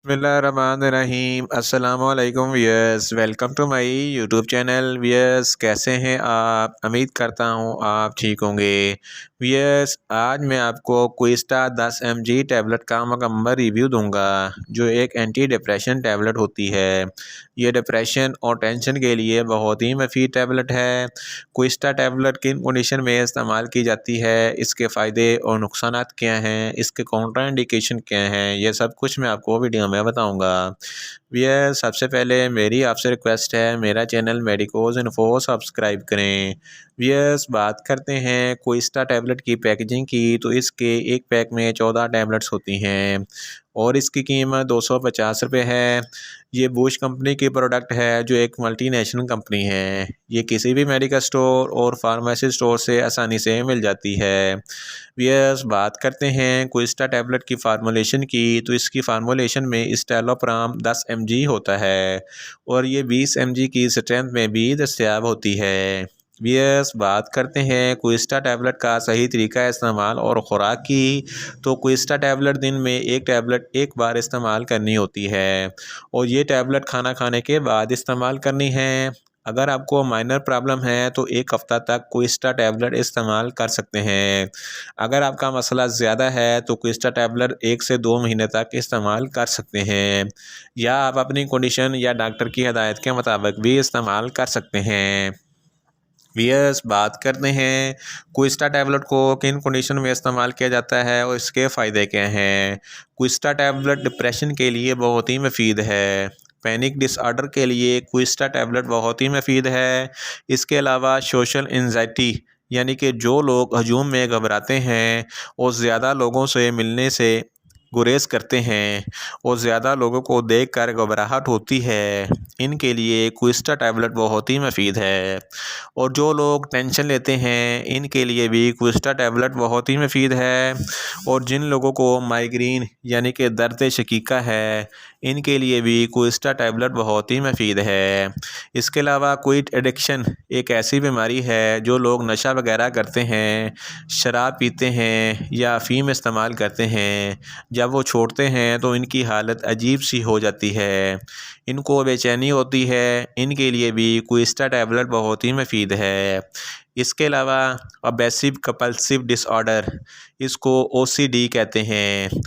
बिस्मिल्लाहिर्रहमानिर्रहीम अस्सलाम वालेकुम viewers, welcome to my YouTube channel. Viewers, कैसे हैं आप? उम्मीद करता हूं आप ठीक होंगे। व्यूअर्स, आज मैं आपको क्विस्टा 10 mg टैबलेट का मुकम्मल रिव्यू दूंगा, जो एक एंटी डिप्रेशन टैबलेट होती है। ये डिप्रेशन और टेंशन के लिए बहुत ही मुफीद टैबलेट है। क्विस्टा टैबलेट किन कंडीशन में इस्तेमाल की जाती है, इसके फ़ायदे और नुकसान क्या हैं, इसके काउंटर इंडिकेशन क्या हैं, ये सब कुछ मैं आपको वीडियो में बताऊंगा। भैया, सबसे पहले मेरी आपसे रिक्वेस्ट है, मेरा चैनल मेडिकोज इन्फो सब्सक्राइब करें। व्यूअर्स, बात करते हैं क्विस्टा टैबलेट की पैकेजिंग की, तो इसके एक पैक में 14 टैबलेट्स होती हैं और इसकी कीमत 250 रुपये है। ये बूश कंपनी की प्रोडक्ट है, जो एक मल्टीनेशनल कंपनी है। ये किसी भी मेडिकल स्टोर और फार्मेसी स्टोर से आसानी से मिल जाती है। व्यूअर्स, बात करते हैं क्विस्टा टैबलेट की फार्मूलेशन की, तो इसकी फार्मूलेशन में स्टेलोप्राम 10 mg होता है और ये 20 mg की स्ट्रेंथ में भी दस्तयाब होती है। व्यूअर्स, बात करते हैं क्विस्टा टैबलेट का सही तरीका इस्तेमाल और ख़ुराक की, तो क्विस्टा टैबलेट दिन में एक टैबलेट एक बार इस्तेमाल करनी होती है और ये टैबलेट खाना खाने के बाद इस्तेमाल करनी है। अगर आपको माइनर प्रॉब्लम है तो एक हफ़्ता तक क्विस्टा टैबलेट इस्तेमाल कर सकते हैं। अगर आपका मसला ज़्यादा है तो क्विस्टा टैबलेट 1 से 2 महीने तक इस्तेमाल कर सकते हैं, या आप अपनी कंडीशन या डॉक्टर की हदायत के मुताबिक भी इस्तेमाल कर सकते हैं। व्यूअर्स, बात करते हैं क्विस्टा टैबलेट को किन कंडीशन में इस्तेमाल किया जाता है और इसके फ़ायदे क्या हैं। क्विस्टा टैबलेट डिप्रेशन के लिए बहुत ही मुफीद है। पैनिक डिसऑर्डर के लिए क्विस्टा टैबलेट बहुत ही मुफीद है। इसके अलावा सोशल एंजाइटी, यानी कि जो लोग हजूम में घबराते हैं और ज़्यादा लोगों से मिलने से गुरेज करते हैं और ज़्यादा लोगों को देखकर घबराहट होती है, इनके लिए क्विस्टा टैबलेट बहुत ही मुफीद है। और जो लोग टेंशन लेते हैं, इनके लिए भी क्विस्टा टैबलेट बहुत ही मुफीद है। और जिन लोगों को माइग्रेन यानी कि दर्द शकीका है, इनके लिए भी क्विस्टा टैबलेट बहुत ही मुफीद है। इसके अलावा क्विट एडिक्शन एक ऐसी बीमारी है, जो लोग नशा वगैरह करते हैं, शराब पीते हैं या अफीम इस्तेमाल करते हैं, जब वो छोड़ते हैं तो इनकी हालत अजीब सी हो जाती है, इनको बेचैनी होती है, इनके लिए भी क्विस्टा टैबलेट बहुत ही मुफीद है। इसके अलावा ऑब्सेसिव कंपल्सिव डिसऑर्डर, इसको OCD कहते हैं,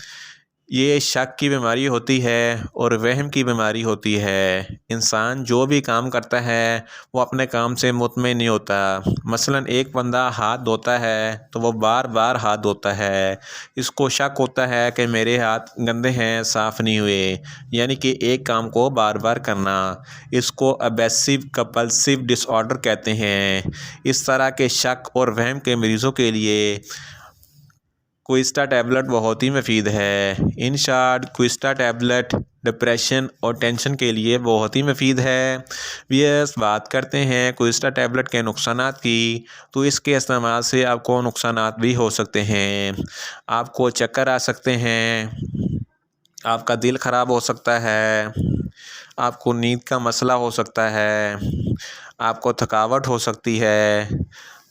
ये शक की बीमारी होती है और वहम की बीमारी होती है। इंसान जो भी काम करता है वो अपने काम से मुतमईन नहीं होता। मसलन एक बंदा हाथ धोता है तो वो बार बार हाथ धोता है, इसको शक होता है कि मेरे हाथ गंदे हैं, साफ़ नहीं हुए, यानी कि एक काम को बार बार करना। इसको ऑब्सेसिव कंपल्सिव डिसऑर्डर कहते हैं। इस तरह के शक और वहम के मरीज़ों के लिए क्विस्टा टैबलेट बहुत ही मुफीद है। In short, Quista tablet depression और टेंशन के लिए बहुत ही मुफीद है। व्यूअर्स, बात करते हैं क्विस्टा टैबलेट के नुकसानात की, तो इसके इस्तेमाल से आपको नुकसानात भी हो सकते हैं। आपको चक्कर आ सकते हैं, आपका दिल ख़राब हो सकता है, आपको नींद का मसला हो सकता है, आपको थकावट हो सकती है,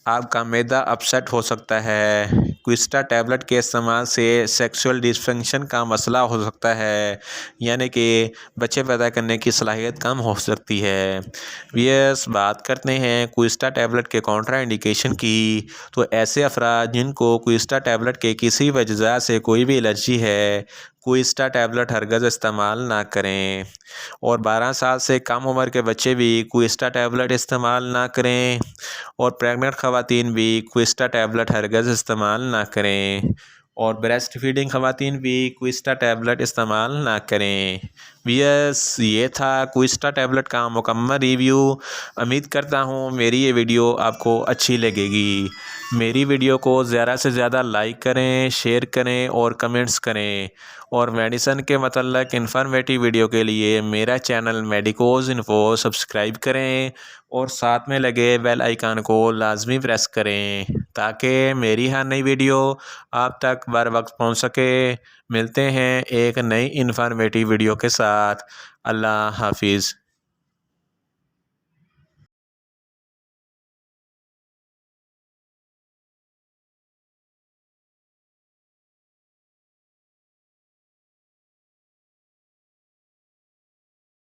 आपका मैदा अपसेट हो सकता है। क्विस्टा टैबलेट के इस्तेमाल से सेक्सुअल डिसफंक्शन का मसला हो सकता है, यानी कि बच्चे पैदा करने की सलाहियत कम हो सकती है। व्यूअर्स, बात करते हैं क्विस्टा टैबलेट के काउंटर इंडिकेशन की, तो ऐसे अफराद जिनको क्विस्टा टैबलेट के किसी वजह से कोई भी एलर्जी है, क्विस्टा टैबलेट हरगज़ इस्तेमाल ना करें। और 12 साल से कम उम्र के बच्चे भी क्विस्टा टैबलेट इस्तेमाल ना करें और प्रेग्नेंट ख़वातीन भी क्विस्टा टैबलेट हरगज़ इस्तेमाल ना करें और ब्रेस्ट फीडिंग ख़वातीन भी क्विस्टा टैबलेट इस्तेमाल ना करें। व्यूअर्स, ये था क्विस्टा टैबलेट का मुकम्मल रिव्यू। उम्मीद करता हूँ मेरी ये वीडियो आपको अच्छी लगेगी। मेरी वीडियो को ज़्यादा से ज़्यादा लाइक करें, शेयर करें और कमेंट्स करें। और मेडिसन के मतलब इन्फॉर्मेटिव वीडियो के लिए मेरा चैनल मेडिकोज इन्फो सब्सक्राइब करें और साथ में लगे बेल आइकन को लाजमी प्रेस करें, ताकि मेरी हर नई वीडियो आप तक बर वक्त पहुँच सके। मिलते हैं एक नई इन्फॉर्मेटिव वीडियो के साथ। अल्लाह हाफिज़।